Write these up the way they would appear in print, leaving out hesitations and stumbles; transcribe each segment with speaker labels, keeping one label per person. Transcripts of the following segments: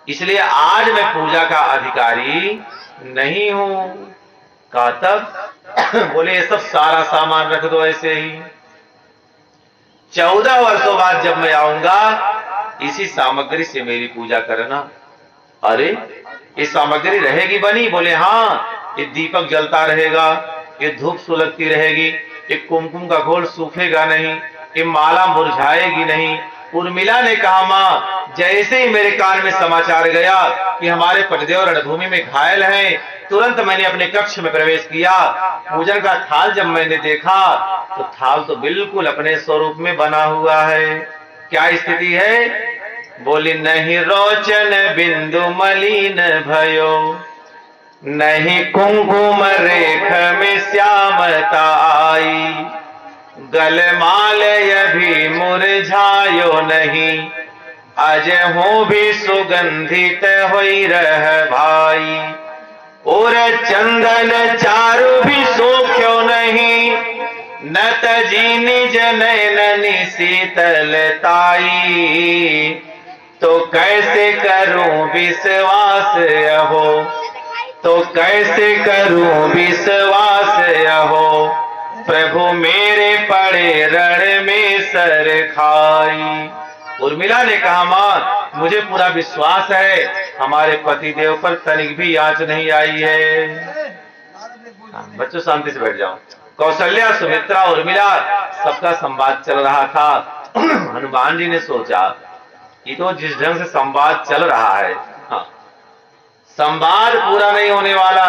Speaker 1: इसलिए आज मैं पूजा का अधिकारी नहीं हूं। कहा तब बोले ये सब सारा सामान रख दो ऐसे ही, 14 वर्षों बाद जब मैं आऊंगा इसी सामग्री से मेरी पूजा करना। अरे ये सामग्री रहेगी बनी? बोले हाँ, ये दीपक जलता रहेगा, ये धूप सुलगती रहेगी, ये कुमकुम का घोल सूखेगा नहीं, ये माला मुरझाएगी नहीं। उर्मिला ने कहा मां, जैसे ही मेरे कान में समाचार गया कि हमारे पतिदेव रणभूमि में घायल हैं, तुरंत मैंने अपने कक्ष में प्रवेश किया। पूजन का थाल जब मैंने देखा तो थाल तो बिल्कुल अपने स्वरूप में बना हुआ है। क्या स्थिति है? बोली नहीं रोचन बिंदु मलिन भयो, नहीं कुंकुम रेख में श्यामता आई, गलमाल भी मुरझायो नहीं, अज हो भी सुगंधित होई रह भाई, और चंदन चारु भी सोख्यो नहीं, न तजी निज नैननि शीतलताई, तो कैसे करूं विश्वास अहो, तो कैसे करूं विश्वास अहो, प्रभु मेरे पड़े रण में सर खाई। उर्मिला ने कहा मां, मुझे पूरा विश्वास है हमारे पति देव पर तनिक भी आंच नहीं आई है। बच्चों शांति से बैठ जाओ। कौशल्या, सुमित्रा, उर्मिला सबका संवाद चल रहा था। हनुमान जी ने सोचा कि तो जिस ढंग से संवाद चल रहा है, हाँ, संवाद पूरा नहीं होने वाला,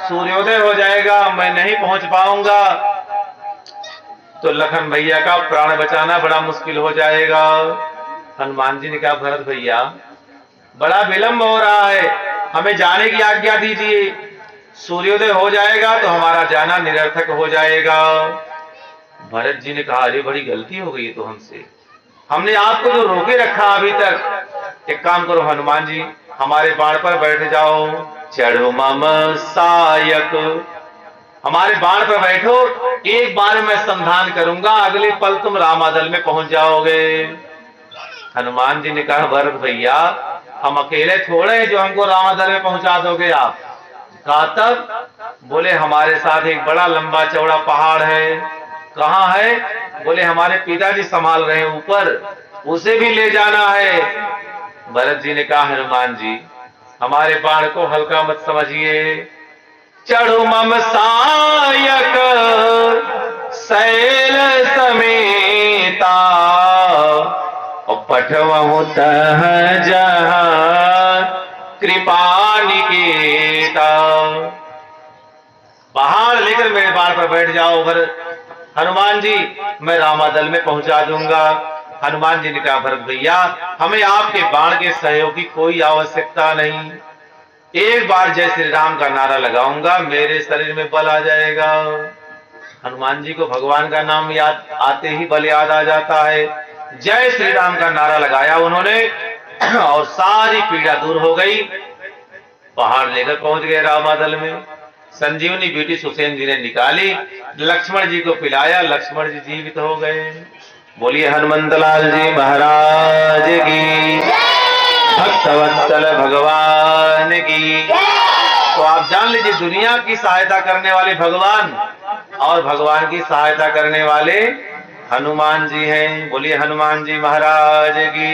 Speaker 1: सूर्योदय हो जाएगा, मैं नहीं पहुंच पाऊंगा तो लखन भैया का प्राण बचाना बड़ा मुश्किल हो जाएगा। हनुमान जी ने कहा भरत भैया बड़ा विलंब हो रहा है, हमें जाने की आज्ञा दीजिए, सूर्योदय हो जाएगा तो हमारा जाना निरर्थक हो जाएगा। भरत जी ने कहा अरे बड़ी गलती हो गई तो हमसे, हमने आपको जो रोके रखा अभी तक, एक काम करो हनुमान जी, हमारे बाण पर बैठ जाओ। चढ़ो मम सायक, हमारे बाण पर बैठो, एक बार मैं संधान करूंगा, अगले पल तुम रामादल में पहुंच जाओगे। हनुमान जी ने कहा भरत भैया हम अकेले थोड़े हैं जो हमको रामादल में पहुंचा दोगे आप। कहा तब? बोले हमारे साथ एक बड़ा लंबा चौड़ा पहाड़ है। कहाँ है? बोले हमारे पिताजी संभाल रहे हैं ऊपर, उसे भी ले जाना है। भरत जी ने कहा हनुमान जी हमारे बाण को हल्का मत समझिए। चढ़ो मम सायक शैल समेता, और पठवहु तह जहाँ कृपा निकेता। पहाड़ लेकर मेरे बाण पर बैठ जाओ हनुमान जी, मैं रामादल में पहुंचा दूंगा। हनुमान जी ने कहा भरत भैया हमें आपके बाण के सहयोग की कोई आवश्यकता नहीं, एक बार जय श्री राम का नारा लगाऊंगा मेरे शरीर में बल आ जाएगा। हनुमान जी को भगवान का नाम याद आते ही बल याद आ जाता है। जय श्री राम का नारा लगाया उन्होंने और सारी पीड़ा दूर हो गई। पहाड़ लेकर पहुंच गए रामादल में। संजीवनी बेटी सुसेन जी ने निकाली, लक्ष्मण जी को पिलाया, लक्ष्मण जी जीवित हो गए। बोलिए हनुमंत लाल जी महाराज की, भक्तवत्सल भगवान की। तो आप जान लीजिए दुनिया की सहायता करने वाले भगवान और भगवान की सहायता करने वाले हनुमान जी हैं। बोलिए हनुमान जी महाराज की।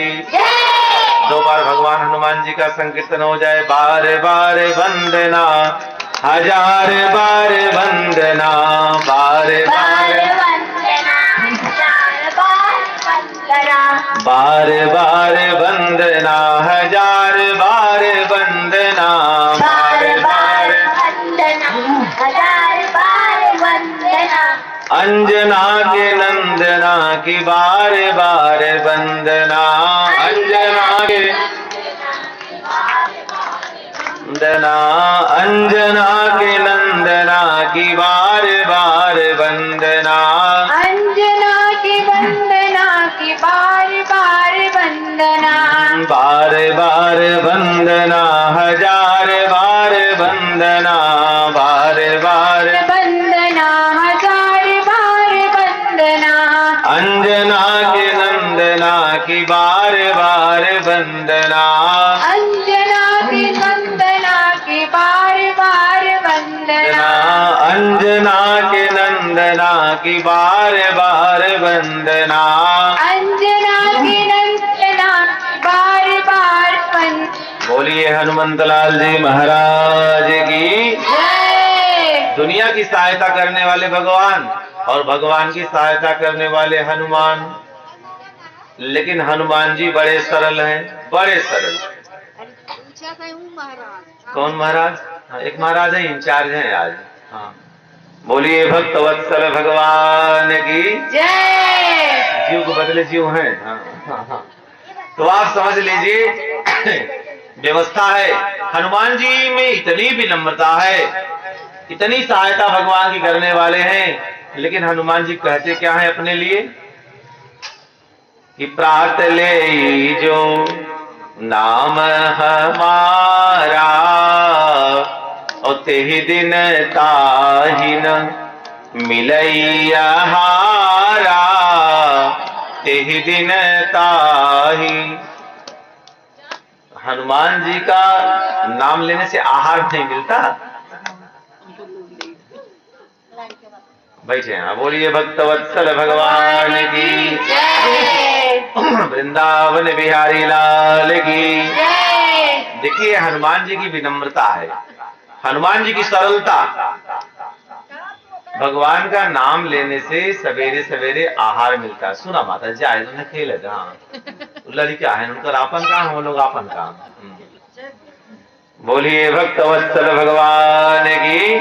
Speaker 1: दो बार भगवान हनुमान जी का संकीर्तन हो जाए। बार बार वंदना, हजार बार वंदना, बार बार बार बार वंदना, हजार बार वंदना, बार बार हजार बार वंदना, अंजना के नंदना की बार बार वंदना, अंजना के वंदना, अंजना के नंदना की बार बार वंदना,
Speaker 2: अंजना की वंदना की बार बार वंदना,
Speaker 1: बार बार वंदना, हजार बार वंदना, बार बार
Speaker 2: वंदना, हजार बार वंदना,
Speaker 1: अंजना के नंदना की बार बार वंदना,
Speaker 2: अंजना वंदना
Speaker 1: अंजना के नंदना की बार बार वंदना।
Speaker 2: अंजना की नंदना बार बार वंदना।
Speaker 1: बोलिए हनुमंतलाल जी महाराज की।
Speaker 2: जय।
Speaker 1: दुनिया की सहायता करने वाले भगवान और भगवान की सहायता करने वाले हनुमान। लेकिन हनुमान जी बड़े सरल हैं, बड़े सरल। कौन महाराज? हाँ, एक महाराज है, इंचार्ज हैं आज। हाँ, बोलिए भक्त वत्सल भगवान की
Speaker 2: जय।
Speaker 1: जीव को बदले जीव हैं। हाँ, हाँ, हाँ। तो आप समझ लीजिए व्यवस्था है। हनुमान जी में इतनी विनम्रता है, इतनी सहायता भगवान की करने वाले हैं, लेकिन हनुमान जी कहते क्या है अपने लिए कि प्रात ले जो नाम हमारा और तेहि दिन ताहि न मिलैया हारा, तेहि दिन ताहि। हनुमान जी का नाम लेने से आहार नहीं मिलता। बैठे हैं, बोलिए भक्तवत्सल भगवान की
Speaker 2: जय।
Speaker 1: वृंदावन बिहारी लाल की।
Speaker 2: जय।
Speaker 1: देखिए हनुमान जी की विनम्रता है, हनुमान जी की सरलता। भगवान का नाम लेने से सवेरे सवेरे आहार मिलता है। सुना माता जी आए तो खेल लड़का है उनका आपन काम, हम लोग आपन काम। बोलिए भक्तवत्सल भगवान की।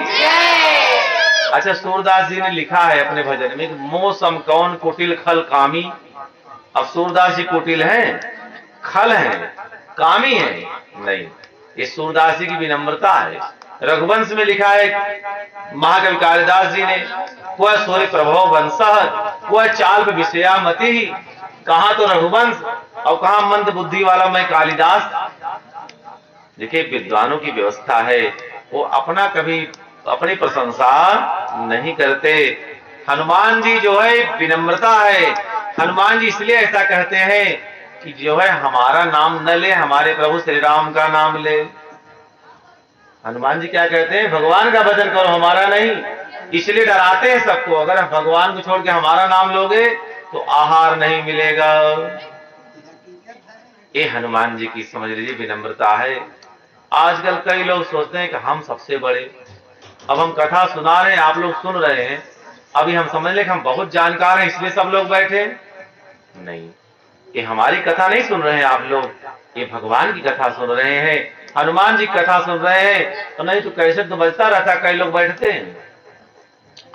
Speaker 1: अच्छा, सूरदास जी ने लिखा है अपने भजन में, मौसम कौन कुटिल खल कामी। अब सूरदास जी कुटिल हैं, खल हैं, कामी हैं? नहीं, ये सूरदास जी की विनम्रता है। रघुवंश में लिखा है महाकवि कालिदास जी ने, वह सूर्य प्रभव वंशः वह चाल पे विषया मति। कहा तो रघुवंश और कहा मंद बुद्धि वाला मैं कालिदास। देखिए विद्वानों की व्यवस्था है, वो अपना कभी अपनी प्रशंसा नहीं करते। हनुमान जी जो है विनम्रता है। हनुमान जी इसलिए ऐसा कहते हैं कि जो है हमारा नाम न ले, हमारे प्रभु श्री राम का नाम ले। हनुमान जी क्या कहते हैं? भगवान का भजन करो, हमारा नहीं। इसलिए डराते हैं सबको, अगर भगवान को छोड़ के हमारा नाम लोगे तो आहार नहीं मिलेगा। ये हनुमान जी की समझ लीजिए विनम्रता है। आजकल कई लोग सोचते हैं कि हम सबसे बड़े। अब हम कथा सुना रहे हैं, आप लोग सुन रहे हैं, अभी हम समझ लें कि हम बहुत जानकार हैं इसलिए सब लोग बैठे। नहीं, ये हमारी कथा नहीं सुन रहे हैं आप लोग, ये भगवान की कथा सुन रहे हैं, हनुमान जी की कथा सुन रहे हैं। तो नहीं तो कैसे तो बजता रहता, कई लोग बैठते हैं।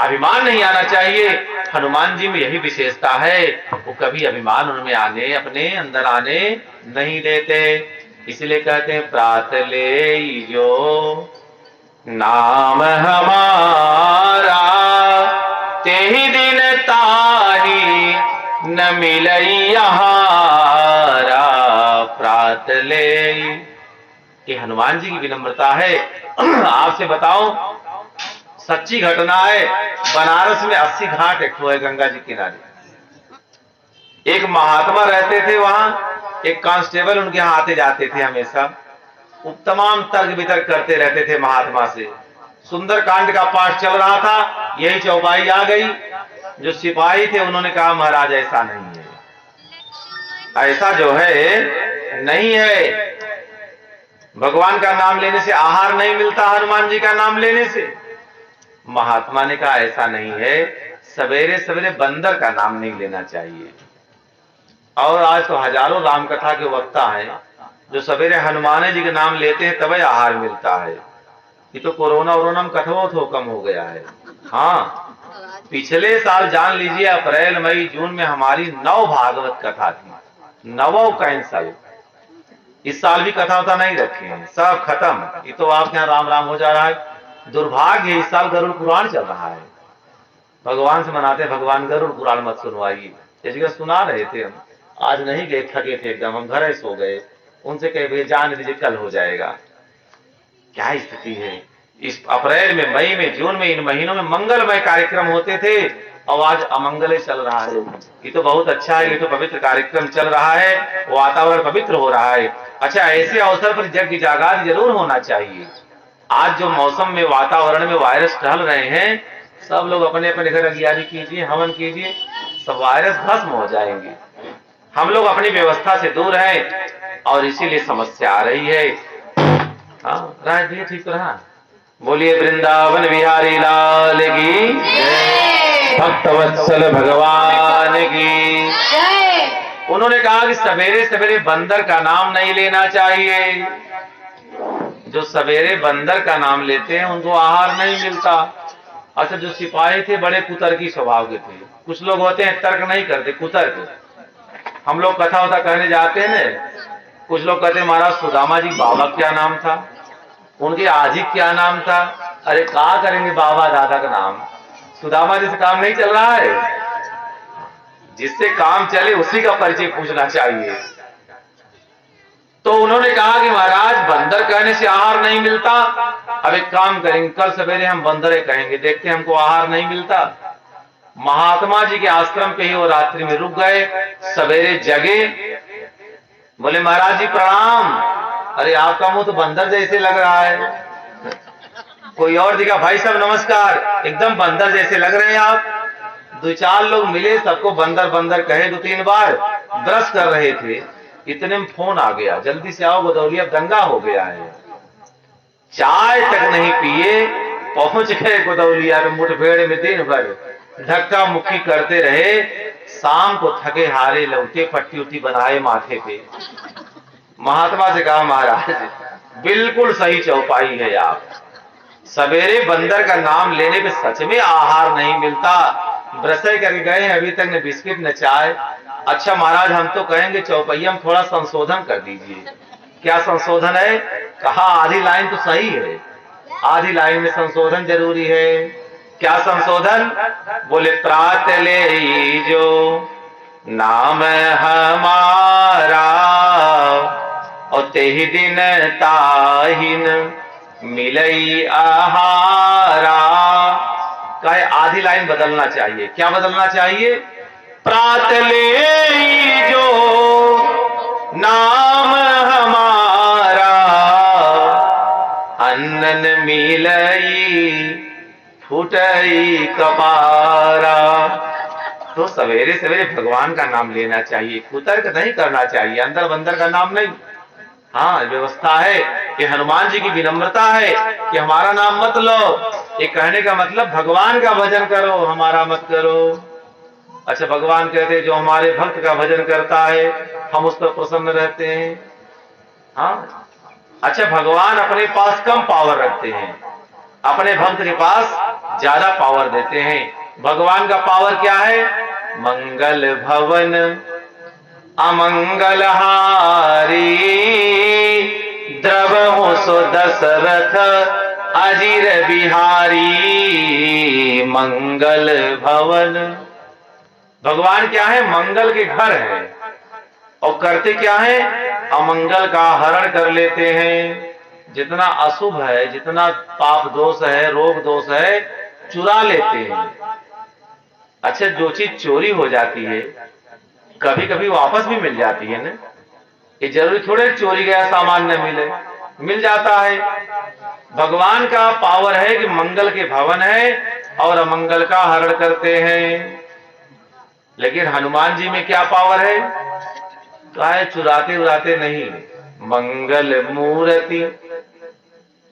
Speaker 1: अभिमान नहीं आना चाहिए। हनुमान जी में यही विशेषता है, वो कभी अभिमान उनमें आने, अपने अंदर आने नहीं देते। इसलिए कहते हैं प्रात ले जो नाम हमारा, तेहि दिन ताहि न मिलैया हारा। प्रात ले, ये हनुमान जी की विनम्रता है। आपसे बताओ, सच्ची घटना है, बनारस में 80 घाट एक है गंगा जी किनारे। एक महात्मा रहते थे वहां, एक कांस्टेबल उनके यहाँ आते जाते थे हमेशा। वो तमाम तर्क वितर्क करते रहते थे महात्मा से। सुंदर कांड का पाठ चल रहा था, यही चौपाई आ गई। जो सिपाही थे उन्होंने कहा महाराज ऐसा नहीं है, ऐसा जो है नहीं है। भगवान का नाम लेने से आहार नहीं मिलता, हनुमान जी का नाम लेने से। महात्मा ने कहा ऐसा नहीं है, सवेरे सवेरे बंदर का नाम नहीं लेना चाहिए। और आज तो हजारों राम कथा के वक्ता हैं जो सवेरे हनुमान जी के नाम लेते हैं, तभी आहार मिलता है। ये तो कोरोना वोरोना में कथवो तो कम हो गया है। हाँ, पिछले साल जान लीजिए अप्रैल मई जून में हमारी 9 भागवत कथा थी, 9 कैंसल। इस साल भी कथा वथा नहीं रखे हैं, सब खत्म। ये तो आपके यहाँ राम राम हो जा रहा है। दुर्भाग्य इस साल गरुड़ पुराण चल रहा है। भगवान से मनाते भगवान गरुड़ पुराण मत सुनवाइए। इस जगह सुना रहे थे हम, आज नहीं गए, थके थे एकदम, हम घर सो गए। उनसे कहे भैया जान दीजिए कल हो जाएगा। क्या स्थिति है इस अप्रैल में, मई में, जून में, इन महीनों में मंगलमय कार्यक्रम होते थे और आज अमंगल चल रहा है। ये तो बहुत अच्छा है, ये तो पवित्र कार्यक्रम चल रहा है, वातावरण पवित्र हो रहा है। अच्छा, ऐसे अवसर पर यज्ञ जागार जरूर होना चाहिए। आज जो मौसम में वातावरण में वायरस टहल रहे हैं, सब लोग अपने अपने घर अगियारी कीजिए, हवन कीजिए, सब वायरस भस्म हो जाएंगे। हम लोग अपनी व्यवस्था से दूर हैं और इसीलिए समस्या आ रही है। हाँ, राज भी ठीक रहा। बोलिए वृंदावन बिहारी लाल की
Speaker 2: जय।
Speaker 1: भक्तवत्सल भगवान की।
Speaker 2: जय।
Speaker 1: उन्होंने कहा कि सवेरे सवेरे बंदर का नाम नहीं लेना चाहिए। जो सवेरे बंदर का नाम लेते हैं उनको आहार नहीं मिलता। अच्छा, जो सिपाही थे बड़े कुतर्की स्वभाव के थे। कुछ लोग होते हैं तर्क नहीं करते, कुतर्क। हम लोग कथा वथा कहने जाते हैं ना, कुछ लोग कहते हैं महाराज सुदामा जी बाबा क्या नाम था, उनके आजी क्या नाम था। अरे क्या करेंगे बाबा दादा का नाम, सुदामा जी से काम नहीं चल रहा है। जिससे काम चले उसी का परिचय पूछना चाहिए। तो उन्होंने कहा कि महाराज बंदर कहने से आहार नहीं मिलता। अब एक काम करेंगे, कल सवेरे हम बंदरे कहेंगे, देखते हैं हमको आहार नहीं मिलता। महात्मा जी के आश्रम पे ही वो रात्रि में रुक गए, सवेरे जगे, बोले महाराज जी प्रणाम। अरे आपका मुंह तो बंदर जैसे लग रहा है। कोई और दिखा, भाई साहब नमस्कार, एकदम बंदर जैसे लग रहे हैं आप। दो चार लोग मिले, सबको बंदर बंदर कहे 2-3 बार। ब्रश कर रहे थे, इतने में फोन आ गया, जल्दी से आओ गोदौलिया दंगा हो गया है। चाय तक नहीं पिए, पहुंच गए गोदौलिया में। मुठभेड़ में दिन भर धक्का मुक्की करते रहे। शाम को थके हारे लौटे, पट्टी उट्टी बनाए माथे पे। महात्मा से कहा महाराज बिल्कुल सही चौपाई है आप। सवेरे बंदर का नाम लेने पे सच में आहार नहीं मिलता। ब्रश करके गए हैं, अभी तक न बिस्किट न चाय। अच्छा महाराज हम तो कहेंगे चौपैया में थोड़ा संशोधन कर दीजिए। क्या संशोधन है? कहा आधी लाइन तो सही है, आधी लाइन में संशोधन जरूरी है। क्या संशोधन? बोले प्रात ले जो नाम हमारा और तेहि दिन ताहिन मिलई आहारा। कहे आधी लाइन बदलना चाहिए। क्या बदलना चाहिए? प्रात ले जो नाम हमारा अन्नन मिलई फुटई कपारा। तो सवेरे सवेरे भगवान का नाम लेना चाहिए, कुतर्क नहीं करना चाहिए, अंदर बंदर का नाम नहीं। हाँ, व्यवस्था है कि हनुमान जी की विनम्रता है कि हमारा नाम मत लो। ये कहने का मतलब भगवान का भजन करो, हमारा मत करो। अच्छा, भगवान कहते हैं जो हमारे भक्त का भजन करता है हम उस पर प्रसन्न रहते हैं। हाँ, अच्छा, भगवान अपने पास कम पावर रखते हैं, अपने भक्त के पास ज्यादा पावर देते हैं। भगवान का पावर क्या है? मंगल भवन अमंगल हारी द्रवहु सो दशरथ अजीर बिहारी। मंगल भवन, भगवान क्या है? मंगल के घर है। और करते क्या है? अमंगल का हरण कर लेते हैं। जितना अशुभ है, जितना पाप दोष है, रोग दोष है, चुरा लेते हैं। अच्छा, जो चीज चोरी हो जाती है कभी कभी वापस भी मिल जाती है ना। ये जरूरी थोड़े चोरी गया सामान न मिले, मिल जाता है। भगवान का पावर है कि मंगल के भवन है और अमंगल का हरण करते हैं। लेकिन हनुमान जी में क्या पावर है? तो है चुराते उराते नहीं। मंगल मूर्ति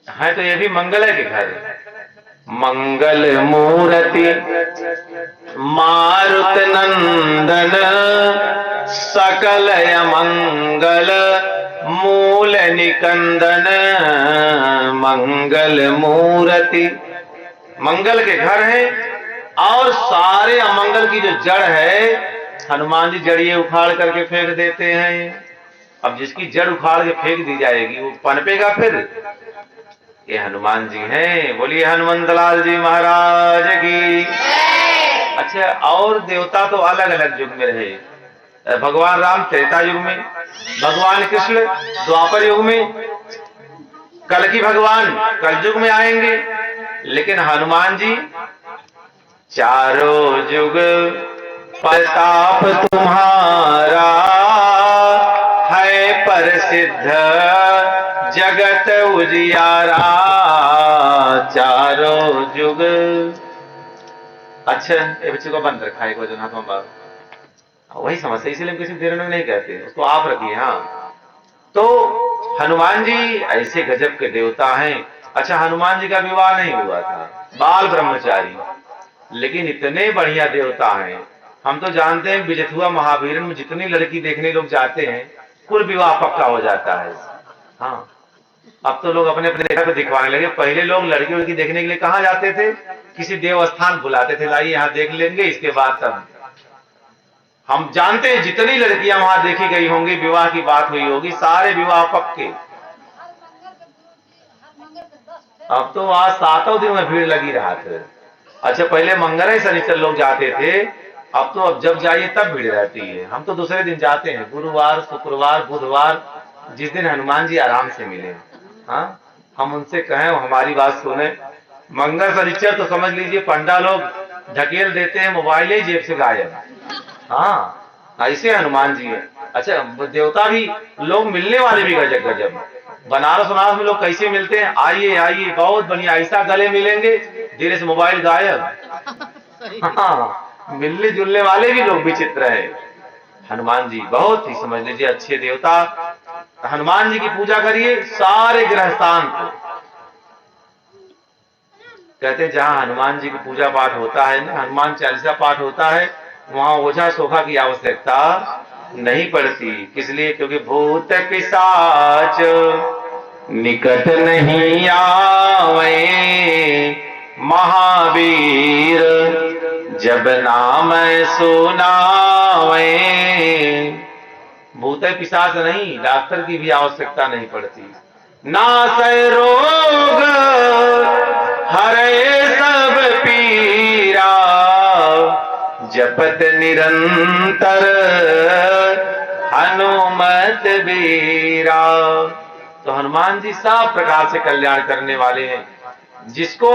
Speaker 1: है, तो ये भी मंगल है कि घर? मंगल मूर्ति मारुत नंदन सकल मंगल मूल निकंदन। मंगल मूर्ति, मंगल के घर है और सारे अमंगल की जो जड़ है हनुमान जी जड़िए उखाड़ करके फेंक देते हैं। अब जिसकी जड़ उखाड़ के फेंक दी जाएगी वो पनपेगा फिर? ये हनुमान जी हैं। बोलिए हनुमंत लाल जी महाराज की। अच्छा, और देवता तो अलग अलग युग में रहे। भगवान राम त्रेता युग में, भगवान कृष्ण द्वापर युग में, कल की भगवान कल युग में आएंगे। लेकिन हनुमान जी चारों युग प्रताप तुम्हारा है प्रसिद्ध जगत उजियारा चारों जुग। अच्छा, ये बच्चे को बंद रखा है जो हाथ में बात, वही समझते, इसीलिए हम किसी देर नहीं कहते, उसको आप रखिए। हाँ, तो हनुमान जी ऐसे गजब के देवता हैं। अच्छा, हनुमान जी का विवाह नहीं हुआ था, बाल ब्रह्मचारी, लेकिन इतने बढ़िया देवता हैं। हम तो जानते हैं बिजथुआ महावीर में जितनी लड़की देखने लोग जाते हैं, कुल विवाह पक्का हो जाता है। हाँ, अब तो लोग अपने अपने जगह पे दिखवाने लगे। पहले लोग लड़की लड़की देखने के लिए कहाँ जाते थे? किसी देवस्थान बुलाते थे, लाइए यहाँ देख लेंगे, इसके बाद तब। हम जानते हैं जितनी लड़कियां वहां देखी गई होंगी, विवाह की बात हुई होगी, सारे विवाह पक्के। अब तो आज 7 दिन में भीड़ लगी रहा था। अच्छा, पहले मंगल शनिचर लोग जाते थे, अब तो अब जब जाइए तब भीड़ रहती है। हम तो दूसरे दिन जाते हैं, गुरुवार, शुक्रवार, बुधवार, जिस दिन हनुमान जी आराम से मिले। हाँ, हम उनसे कहें, हमारी बात सुने। मंगल शनिचर तो समझ लीजिए पंडा लोग ढकेल देते हैं, मोबाइल ही जेब से गायब। हाँ, ऐसे हनुमान जी हैं। अच्छा, देवता भी, लोग मिलने वाले भी गजब गजब। बनारस बनारस में लोग कैसे मिलते हैं? आइए आइए, बहुत बढ़िया, ऐसा गले मिलेंगे, धीरे से मोबाइल गायब। हाँ, मिलने जुलने वाले भी लोग विचित्र हैं। हनुमान जी बहुत ही समझ लीजिए अच्छे देवता। हनुमान जी की पूजा करिए, सारे ग्रह शांत। कहते हैं जहां हनुमान जी की पूजा पाठ होता है ना, हनुमान चालीसा पाठ होता है, वहां ओझा सोखा की आवश्यकता नहीं पड़ती। किस लिए? क्योंकि भूत पिशाच निकट नहीं आवे, महावीर जब नाम सुनावे। भूत पिशाच नहीं, डॉक्टर की भी आवश्यकता नहीं पड़ती। नासै रोग हरे सब पीरा, जपत निरंतर हनुमत वीरा। तो हनुमान जी सब प्रकार से कल्याण करने वाले हैं। जिसको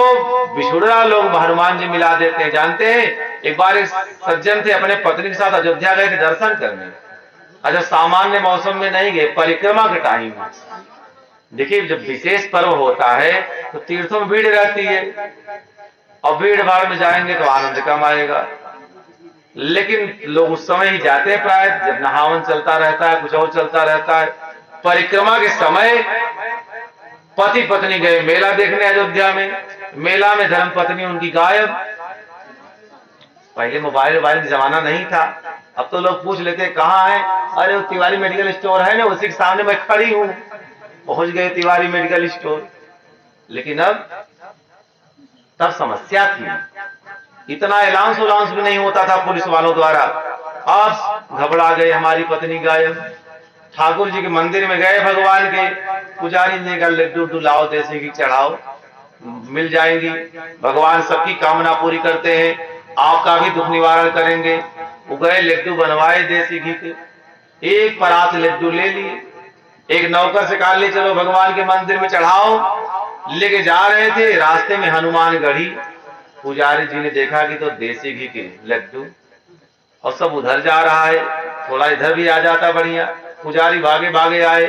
Speaker 1: बिछुड़ा लोग हनुमान जी मिला देते हैं। जानते हैं, एक बार एक सज्जन थे, अपने पत्नी के साथ अयोध्या गए थे दर्शन करने। अच्छा, सामान्य मौसम में नहीं गए, परिक्रमा के टाइम। देखिए, जब विशेष पर्व होता है तो तीर्थों में भीड़ रहती है, और भीड़ भाड़ में जाएंगे तो आनंद कम आएगा। लेकिन लोग उस समय ही जाते हैं प्राय जब नहावन चलता रहता है, कुछ और चलता रहता है। परिक्रमा के समय पति पत्नी गए मेला देखने अयोध्या में, मेला में धर्म पत्नी उनकी गायब। पहले मोबाइल वोबाइल का जमाना नहीं था, अब तो लोग पूछ लेते कहाँ है, अरे वो तिवारी मेडिकल स्टोर है ना, उसी के सामने मैं खड़ी हूँ। पहुंच गए तिवारी मेडिकल स्टोर। लेकिन अब, तब समस्या थी, इतना अलाउंस उलाउंस भी नहीं होता था पुलिस वालों द्वारा। अब घबरा गए, हमारी पत्नी गायब। ठाकुर जी के मंदिर में गए भगवान के, पुजारी ने कहा लड्डू लाओ, देसी घी चढ़ाओ, मिल जाएंगी। भगवान सबकी कामना पूरी करते हैं, आपका भी दुख निवारण करेंगे। वो गए, लड्डू बनवाए देसी घी के, एक परात लड्डू ले लिए। एक नौकर से कहा ले चलो भगवान के मंदिर में चढ़ाओ। लेके जा रहे थे, रास्ते में हनुमान गढ़ी। पुजारी जी ने देखा कि तो देसी घी के लड्डू, और सब उधर जा रहा है, थोड़ा इधर भी आ जाता बढ़िया। पुजारी भागे भागे आए,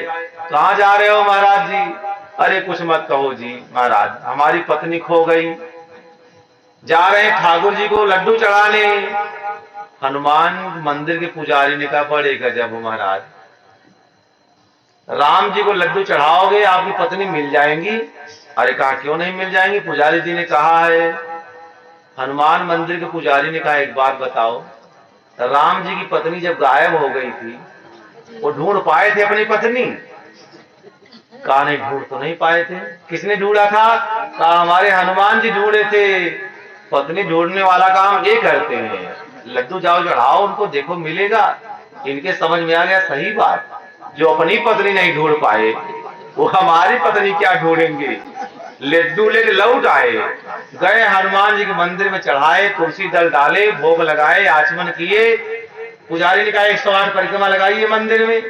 Speaker 1: कहाँ जा रहे हो महाराज जी? अरे कुछ मत कहो जी महाराज, हमारी पत्नी खो गई, जा रहे हैं ठाकुर जी को लड्डू चढ़ाने। हनुमान मंदिर के पुजारी ने कहा बड़े गजब हो महाराज, राम जी को लड्डू चढ़ाओगे आपकी पत्नी मिल जाएंगी? अरे कहा क्यों नहीं मिल जाएंगी, पुजारी जी ने कहा है। हनुमान मंदिर के पुजारी ने कहा एक बात बताओ, राम जी की पत्नी जब गायब हो गई थी, वो ढूंढ पाए थे अपनी पत्नी? कहा नहीं, ढूंढ तो नहीं पाए थे। किसने ढूंढा था? कहा हमारे हनुमान जी ढूंढे थे। पत्नी ढूंढने वाला काम ये करते हैं, लड्डू जाओ चढ़ाओ उनको, देखो मिलेगा। इनके समझ में आ गया सही बात, जो अपनी पत्नी नहीं ढूंढ पाए वो हमारी पत्नी क्या ढूंढेंगे। लड्डू लेके लौट आए, गए हनुमान जी के मंदिर में चढ़ाए, तुलसी दल डाले, भोग लगाए, आचमन किए। पुजारी ने कहा 108 परिक्रमा लगाइए मंदिर में।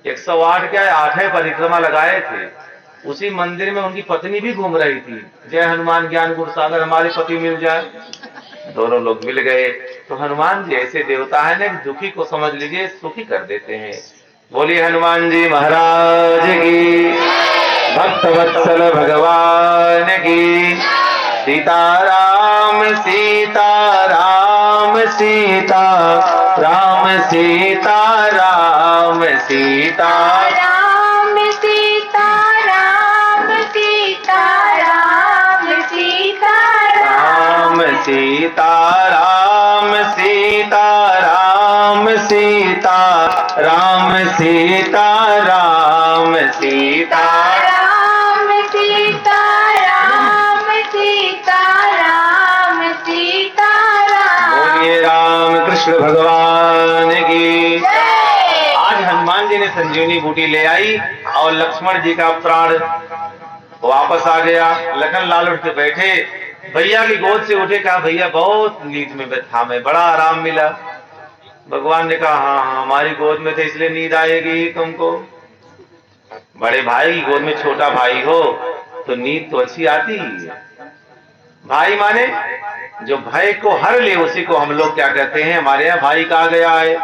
Speaker 1: 108 क्या है, 8 परिक्रमा लगाए थे। उसी मंदिर में उनकी पत्नी भी घूम रही थी, जय हनुमान ज्ञान गुण सागर, हमारी पति मिल जाए। दोनों लोग मिल गए। तो हनुमान जी ऐसे देवता है ना, दुखी को समझ लीजिए सुखी कर देते हैं। बोलिए हनुमान जी महाराज की, भक्त वत्सल भगवान की। सीताराम सीताराम सीताराम सीताराम सीताराम
Speaker 2: राम सीता राम सीता राम सीता
Speaker 1: राम सीताराम सीताराम सीताराम सीताराम सीताराम
Speaker 2: राम सीता राम सीता राम सीता
Speaker 1: बोलिए राम कृष्ण भगवान की।
Speaker 2: जय।
Speaker 1: आज हनुमान जी ने संजीवनी बूटी ले आई और लक्ष्मण जी का प्राण वापस आ गया। लखन लाल उठ के बैठे, भैया की गोद से उठे, कहा भैया बहुत नींद में था, मैं बड़ा आराम मिला। भगवान ने कहा हाँ हाँ, हमारी गोद में थे इसलिए नींद आएगी तुमको। बड़े भाई की गोद में छोटा भाई हो तो नींद तो अच्छी आती ही है। भाई माने जो भय को हर ले, उसी को हम लोग क्या कहते हैं, हमारे यहाँ भाई कहा गया है।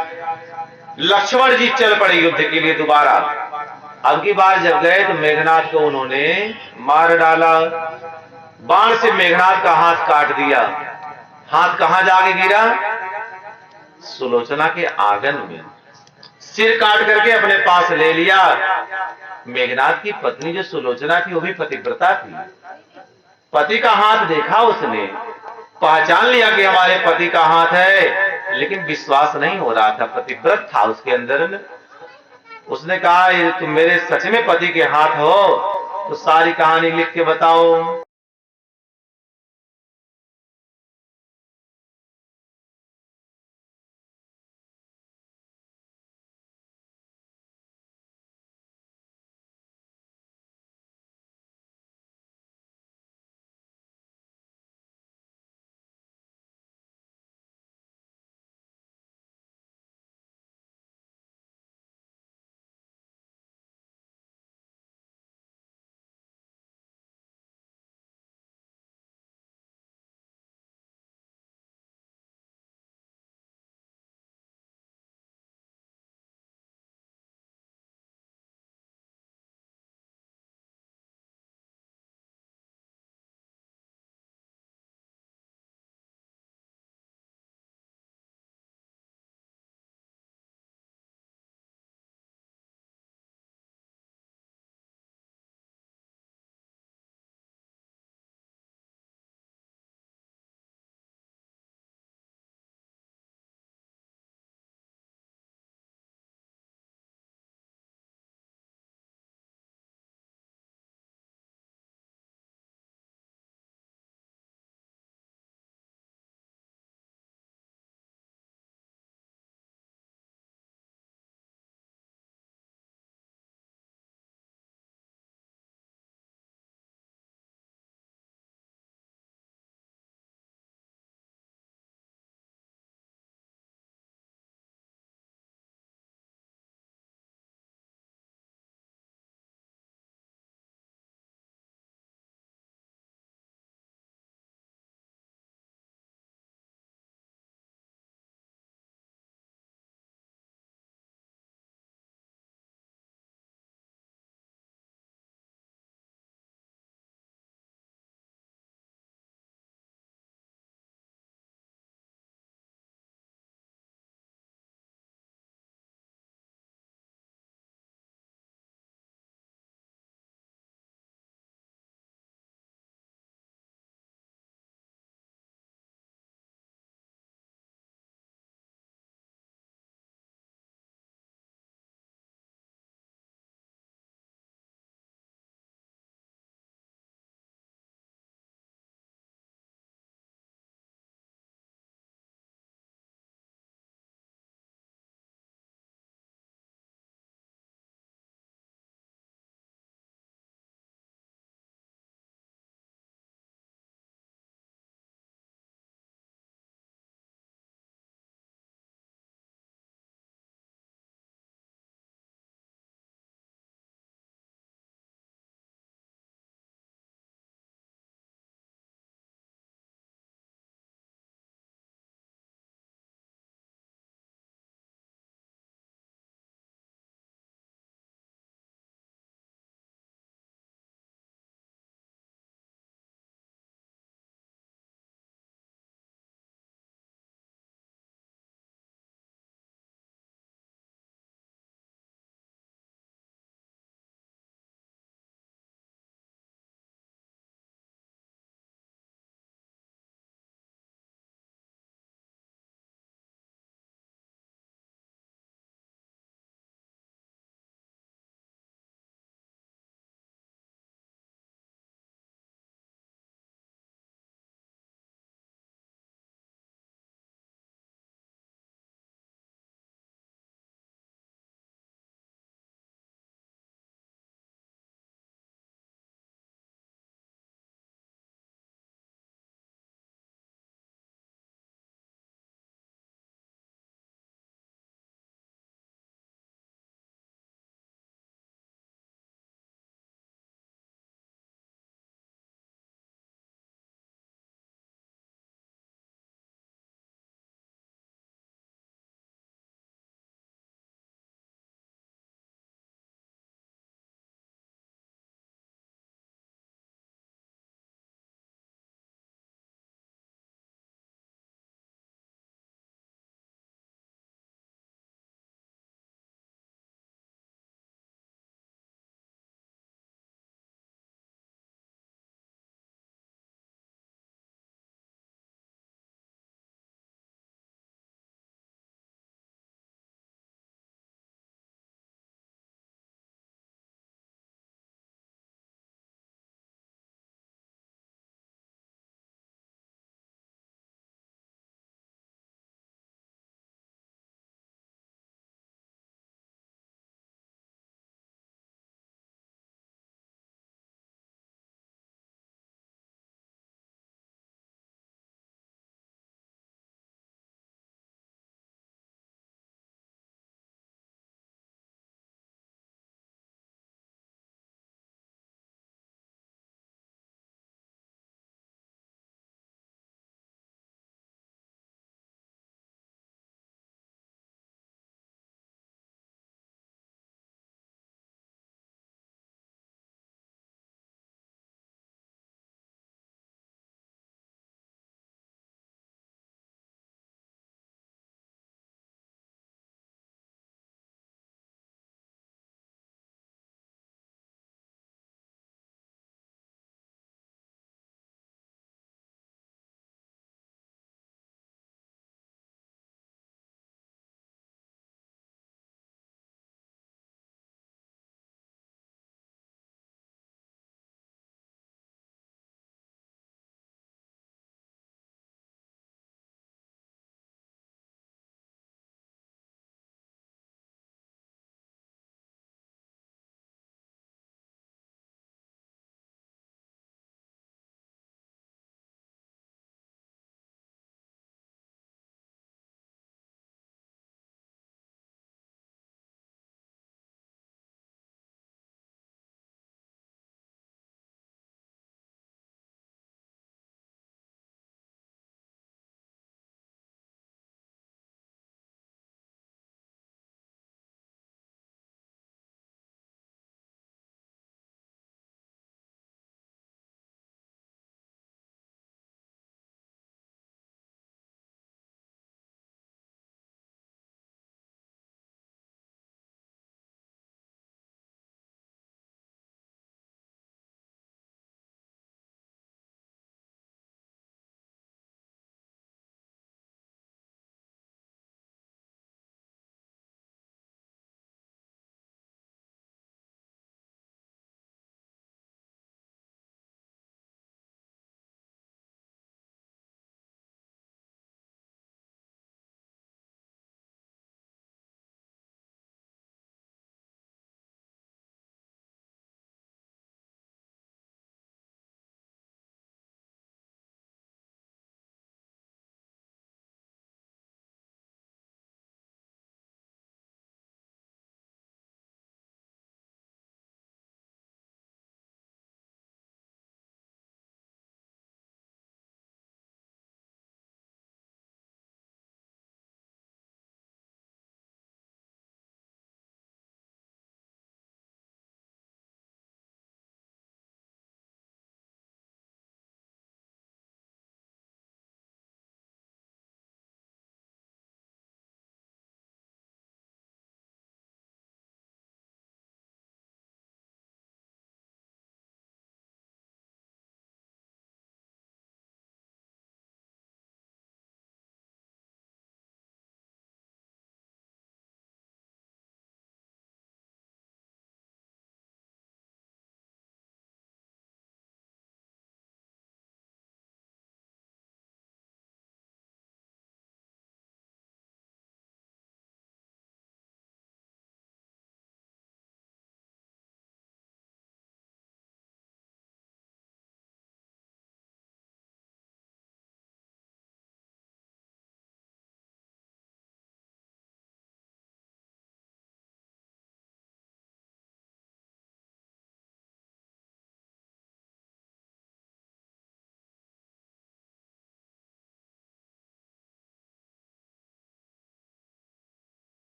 Speaker 1: लक्ष्मण जी चल पड़े युद्ध के लिए दोबारा। अब की बार जब गए तो मेघनाथ को उन्होंने मार डाला। बाण से मेघनाथ का हाथ काट दिया। हाथ कहां जाके गिरा? सुलोचना के आंगन में। सिर काट करके अपने पास ले लिया। मेघनाथ की पत्नी जो सुलोचना थी वो भी पतिव्रता थी। पति का हाथ देखा, उसने पहचान लिया कि हमारे पति का हाथ है, लेकिन विश्वास नहीं हो रहा था, पतिव्रत था उसके अंदर में। उसने कहा तुम मेरे सच में पति के हाथ हो तो सारी कहानी लिख के बताओ।